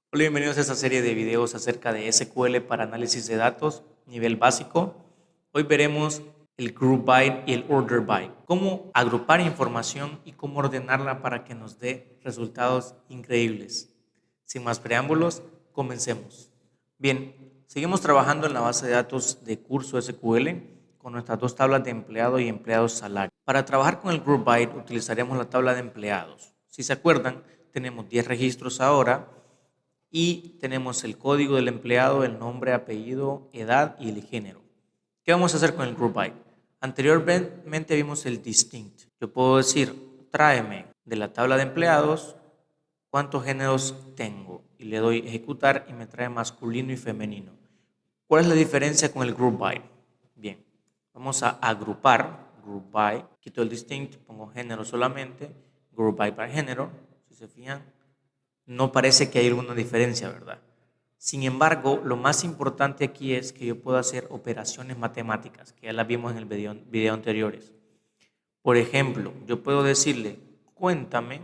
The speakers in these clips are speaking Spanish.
Hola, bienvenidos a esta serie de videos acerca de SQL para análisis de datos, nivel básico. Hoy veremos el group by y el order by, cómo agrupar información y cómo ordenarla para que nos dé resultados increíbles. Sin más preámbulos, comencemos. Bien, seguimos trabajando en la base de datos de curso SQL con nuestras dos tablas de empleado y empleados salario. Para trabajar con el group by utilizaremos la tabla de empleados. Si se acuerdan, tenemos 10 registros ahora y tenemos el código del empleado, el nombre, apellido, edad y el género. ¿Qué vamos a hacer con el group by? Anteriormente vimos el distinct. Yo puedo decir, tráeme de la tabla de empleados cuántos géneros tengo y le doy ejecutar y me trae masculino y femenino. ¿Cuál es la diferencia con el group by? Bien, vamos a agrupar group by, quito el distinct, pongo género solamente, group by para género. Si se fijan, no parece que hay alguna diferencia, ¿verdad? Sin embargo, lo más importante aquí es que yo puedo hacer operaciones matemáticas, que ya las vimos en el video anteriores. Por ejemplo, yo puedo decirle, cuéntame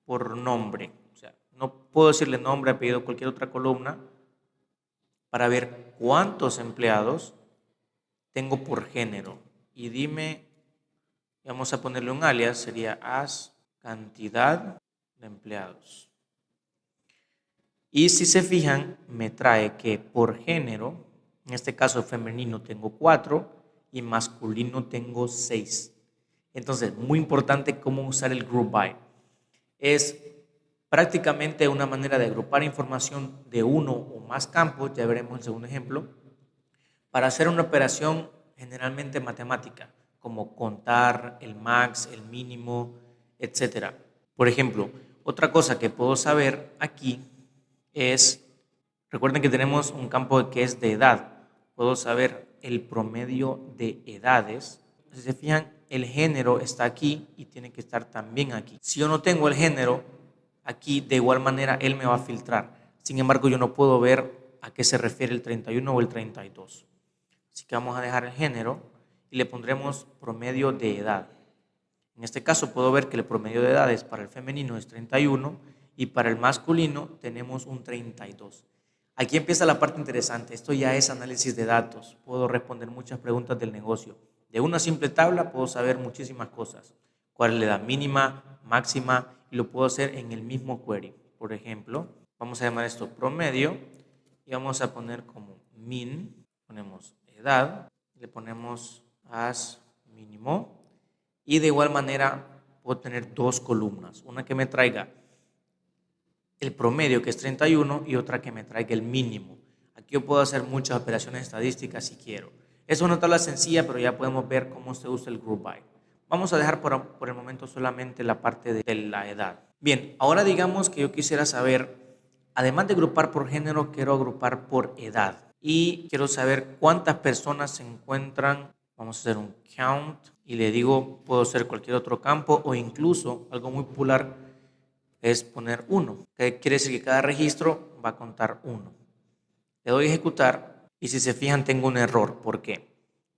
por nombre. O sea, no puedo decirle nombre, apellido, cualquier otra columna para ver cuántos empleados tengo por género. Y dime, vamos a ponerle un alias, sería as cantidad de empleados. Y si se fijan, me trae que por género, en este caso femenino tengo 4 y masculino tengo 6. Entonces, muy importante cómo usar el group by. Es prácticamente una manera de agrupar información de uno o más campos, ya veremos el segundo ejemplo, para hacer una operación generalmente matemática, como contar el max, el mínimo, etc. Por ejemplo, otra cosa que puedo saber aquí es, recuerden que tenemos un campo que es de edad. Puedo saber el promedio de edades. Si se fijan, el género está aquí y tiene que estar también aquí. Si yo no tengo el género aquí, de igual manera él me va a filtrar. Sin embargo, yo no puedo ver a qué se refiere el 31 o el 32. Así que vamos a dejar el género y le pondremos promedio de edad. En este caso puedo ver que el promedio de edades para el femenino es 31 y para el masculino tenemos un 32. Aquí empieza la parte interesante. Esto ya es análisis de datos. Puedo responder muchas preguntas del negocio. De una simple tabla puedo saber muchísimas cosas. ¿Cuál es la edad mínima, máxima? Y lo puedo hacer en el mismo query. Por ejemplo, vamos a llamar esto promedio y vamos a poner como min. Ponemos edad, le ponemos as mínimo. Y de igual manera puedo tener dos columnas, una que me traiga el promedio, que es 31, y otra que me traiga el mínimo. Aquí yo puedo hacer muchas operaciones estadísticas si quiero. Es una tabla sencilla, pero ya podemos ver cómo se usa el group by. Vamos a dejar por el momento solamente la parte de la edad. Bien, ahora digamos que yo quisiera saber, además de agrupar por género, quiero agrupar por edad. Y quiero saber cuántas personas se encuentran. Vamos a hacer un count y le digo, puedo hacer cualquier otro campo o incluso algo muy popular es poner 1. Que quiere decir que cada registro va a contar 1. Le doy a ejecutar y si se fijan tengo un error. ¿Por qué?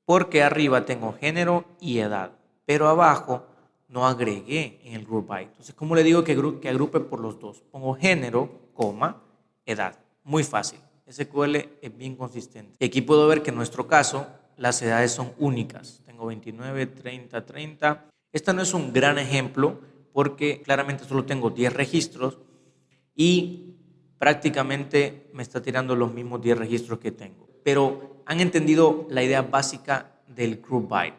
Porque arriba tengo género y edad, pero abajo no agregué en el group by. Entonces, ¿cómo le digo que agrupe por los dos? Pongo género, coma, edad. Muy fácil. SQL es bien consistente. Y aquí puedo ver que en nuestro caso las edades son únicas. Tengo 29, 30, 30. Este no es un gran ejemplo porque claramente solo tengo 10 registros y prácticamente me está tirando los mismos 10 registros que tengo. Pero han entendido la idea básica del group by.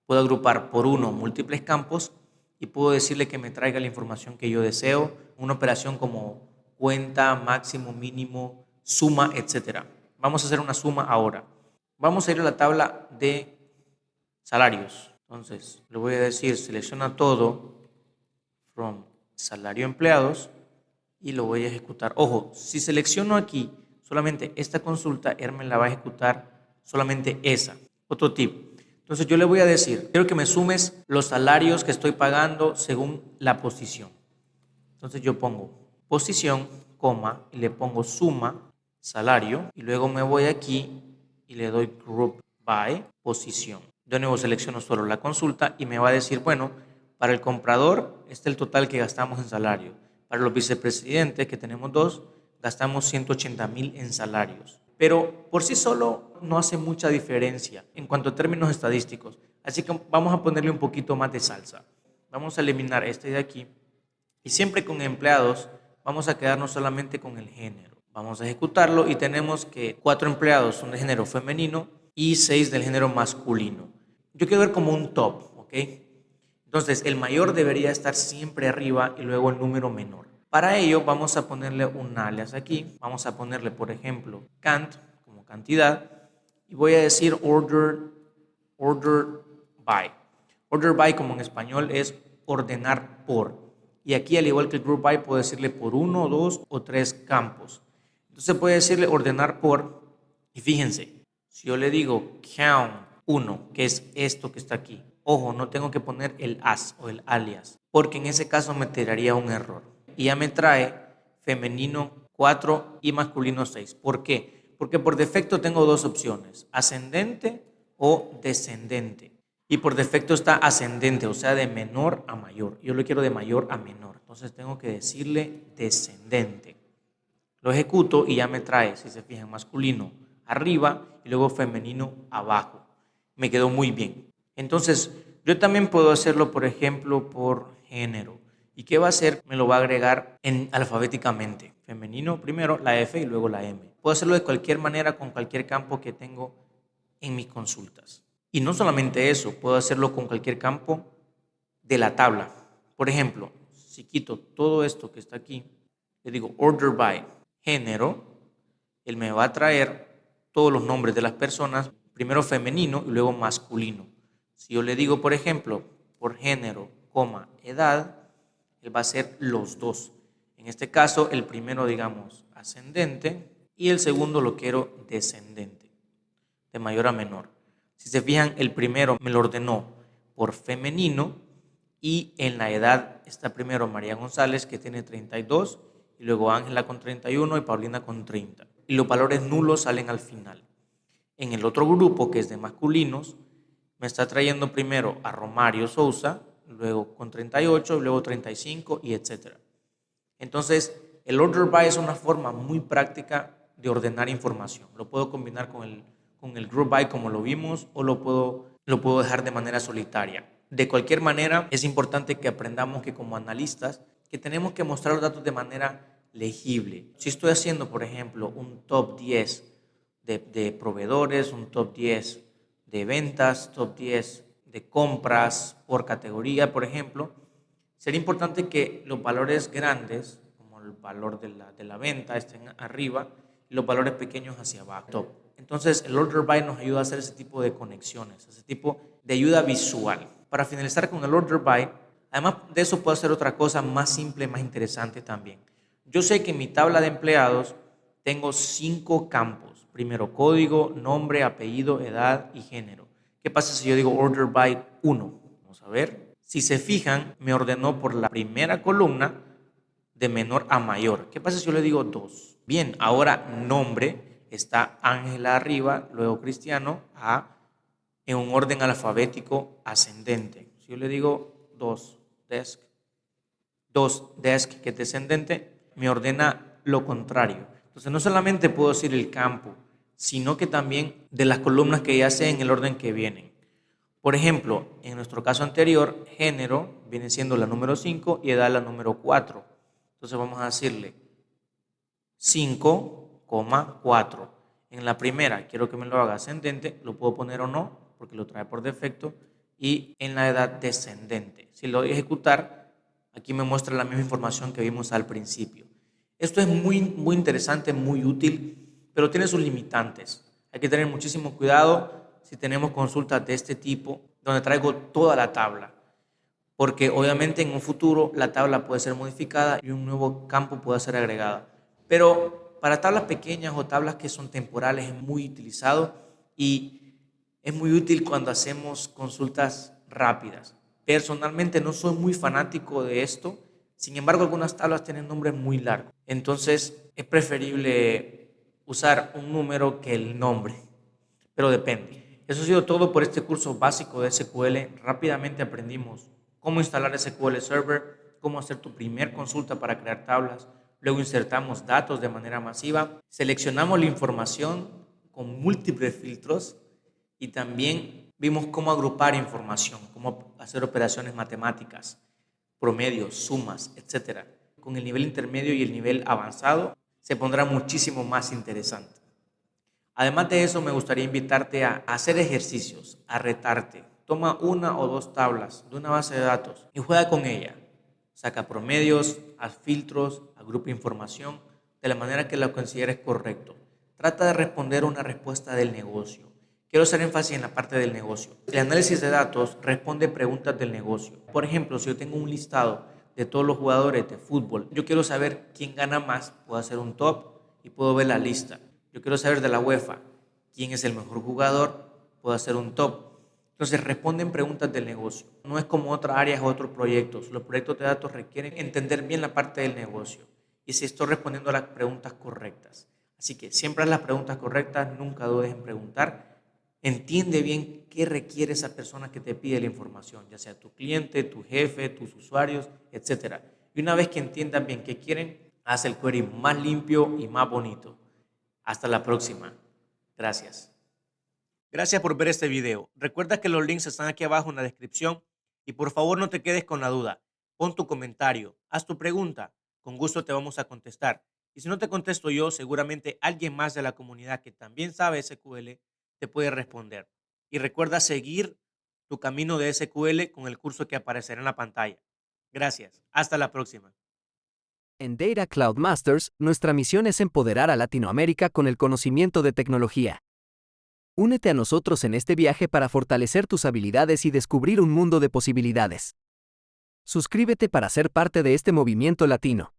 Puedo agrupar por uno múltiples campos y puedo decirle que me traiga la información que yo deseo, una operación como cuenta, máximo, mínimo, suma, etc. Vamos a hacer una suma ahora. Vamos a ir a la tabla de salarios. Entonces, le voy a decir, selecciona todo from salario empleados y lo voy a ejecutar. Ojo, si selecciono aquí solamente esta consulta, él me la va a ejecutar solamente esa. Otro tip. Entonces yo le voy a decir, quiero que me sumes los salarios que estoy pagando según la posición. Entonces yo pongo posición, coma, y le pongo suma, salario, y luego me voy aquí y le doy group by posición. De nuevo selecciono solo la consulta y me va a decir, bueno, para el comprador este es el total que gastamos en salario. Para los vicepresidentes, que tenemos 2, gastamos 180,000 en salarios. Pero por sí solo no hace mucha diferencia en cuanto a términos estadísticos. Así que vamos a ponerle un poquito más de salsa. Vamos a eliminar este de aquí. Y siempre con empleados vamos a quedarnos solamente con el género. Vamos a ejecutarlo y tenemos que 4 empleados son de género femenino y 6 del género masculino. Yo quiero ver como un top, ¿ok? Entonces el mayor debería estar siempre arriba y luego el número menor. Para ello vamos a ponerle un alias aquí. Vamos a ponerle, por ejemplo, cant como cantidad y voy a decir order by. Order by, como en español, es ordenar por. Y aquí, al igual que el group by, puedo decirle por 1, 2 o 3 campos. Entonces puede decirle ordenar por. Y fíjense, si yo le digo count 1, que es esto que está aquí. Ojo, no tengo que poner el as o el alias, porque en ese caso me tiraría un error. Y ya me trae femenino 4 y masculino 6. ¿Por qué? Porque por defecto tengo dos opciones, ascendente o descendente. Y por defecto está ascendente, o sea, de menor a mayor. Yo lo quiero de mayor a menor. Entonces tengo que decirle descendente. Lo ejecuto y ya me trae, si se fijan, masculino arriba y luego femenino abajo. Me quedó muy bien. Entonces, yo también puedo hacerlo, por ejemplo, por género. ¿Y qué va a hacer? Me lo va a agregar alfabéticamente. Femenino primero, la F y luego la M. Puedo hacerlo de cualquier manera con cualquier campo que tengo en mis consultas. Y no solamente eso, puedo hacerlo con cualquier campo de la tabla. Por ejemplo, si quito todo esto que está aquí, le digo order by género, él me va a traer todos los nombres de las personas, primero femenino y luego masculino. Si yo le digo, por ejemplo, por género, edad, él va a ser los dos. En este caso, el primero, digamos, ascendente y el segundo lo quiero descendente, de mayor a menor. Si se fijan, el primero me lo ordenó por femenino y en la edad está primero María González, que tiene 32, y luego Ángela con 31 y Paulina con 30. Y los valores nulos salen al final. En el otro grupo, que es de masculinos, me está trayendo primero a Romario Sousa, luego con 38, luego 35 y etc. Entonces, el order by es una forma muy práctica de ordenar información. Lo puedo combinar con el group by como lo vimos o lo puedo dejar de manera solitaria. De cualquier manera, es importante que aprendamos que como analistas, que tenemos que mostrar los datos de manera legible. Si estoy haciendo, por ejemplo, un top 10 de proveedores, un top 10 de ventas, top 10 de compras por categoría, por ejemplo, sería importante que los valores grandes, como el valor de la venta, estén arriba y los valores pequeños hacia abajo. Top. Entonces, el order by nos ayuda a hacer ese tipo de conexiones, ese tipo de ayuda visual. Para finalizar con el order by, además de eso puedo hacer otra cosa más simple, más interesante también. Yo sé que en mi tabla de empleados tengo 5 campos. Primero, código, nombre, apellido, edad y género. ¿Qué pasa si yo digo order by 1? Vamos a ver. Si se fijan, me ordenó por la primera columna de menor a mayor. ¿Qué pasa si yo le digo 2? Bien, ahora nombre, está Ángela arriba, luego Cristiano, en un orden alfabético ascendente. Si yo le digo 2 desk, que es descendente, me ordena lo contrario. Entonces no solamente puedo decir el campo, sino que también de las columnas que ya sé en el orden que vienen. Por ejemplo, en nuestro caso anterior, género viene siendo la número 5 y edad la número 4. Entonces vamos a decirle 5,4. En la primera quiero que me lo haga ascendente, lo puedo poner o no, porque lo trae por defecto, y en la edad descendente. Si lo voy a ejecutar, aquí me muestra la misma información que vimos al principio. Esto es muy interesante, muy útil, pero tiene sus limitantes. Hay que tener muchísimo cuidado si tenemos consultas de este tipo, donde traigo toda la tabla, porque obviamente en un futuro la tabla puede ser modificada y un nuevo campo puede ser agregado. Pero para tablas pequeñas o tablas que son temporales es muy utilizado y es muy útil cuando hacemos consultas rápidas. Personalmente no soy muy fanático de esto, sin embargo algunas tablas tienen nombres muy largos. Entonces es preferible usar un número que el nombre, pero depende. Eso ha sido todo por este curso básico de SQL. Rápidamente aprendimos cómo instalar SQL Server, cómo hacer tu primer consulta para crear tablas, luego insertamos datos de manera masiva, seleccionamos la información con múltiples filtros y también vimos cómo agrupar información, cómo hacer operaciones matemáticas, promedios, sumas, etc. Con el nivel intermedio y el nivel avanzado se pondrá muchísimo más interesante. Además de eso, me gustaría invitarte a hacer ejercicios, a retarte. Toma 1 o 2 tablas de una base de datos y juega con ella. Saca promedios, haz filtros, agrupa información de la manera que lo consideres correcto. Trata de responder una respuesta del negocio. Quiero hacer énfasis en la parte del negocio. El análisis de datos responde preguntas del negocio. Por ejemplo, si yo tengo un listado de todos los jugadores de fútbol, yo quiero saber quién gana más, puedo hacer un top y puedo ver la lista. Yo quiero saber de la UEFA quién es el mejor jugador, puedo hacer un top. Entonces responden preguntas del negocio. No es como otras áreas o otros proyectos. Los proyectos de datos requieren entender bien la parte del negocio y si estoy respondiendo a las preguntas correctas. Así que siempre haz las preguntas correctas, nunca dudes en preguntar. Entiende bien qué requiere esa persona que te pide la información, ya sea tu cliente, tu jefe, tus usuarios, etc. Y una vez que entiendan bien qué quieren, haz el query más limpio y más bonito. Hasta la próxima. Gracias. Gracias por ver este video. Recuerda que los links están aquí abajo en la descripción y por favor no te quedes con la duda. Pon tu comentario, haz tu pregunta. Con gusto te vamos a contestar. Y si no te contesto yo, seguramente alguien más de la comunidad que también sabe SQL te puede responder. Y recuerda seguir tu camino de SQL con el curso que aparecerá en la pantalla. Gracias. Hasta la próxima. En Data Cloud Masters, nuestra misión es empoderar a Latinoamérica con el conocimiento de tecnología. Únete a nosotros en este viaje para fortalecer tus habilidades y descubrir un mundo de posibilidades. Suscríbete para ser parte de este movimiento latino.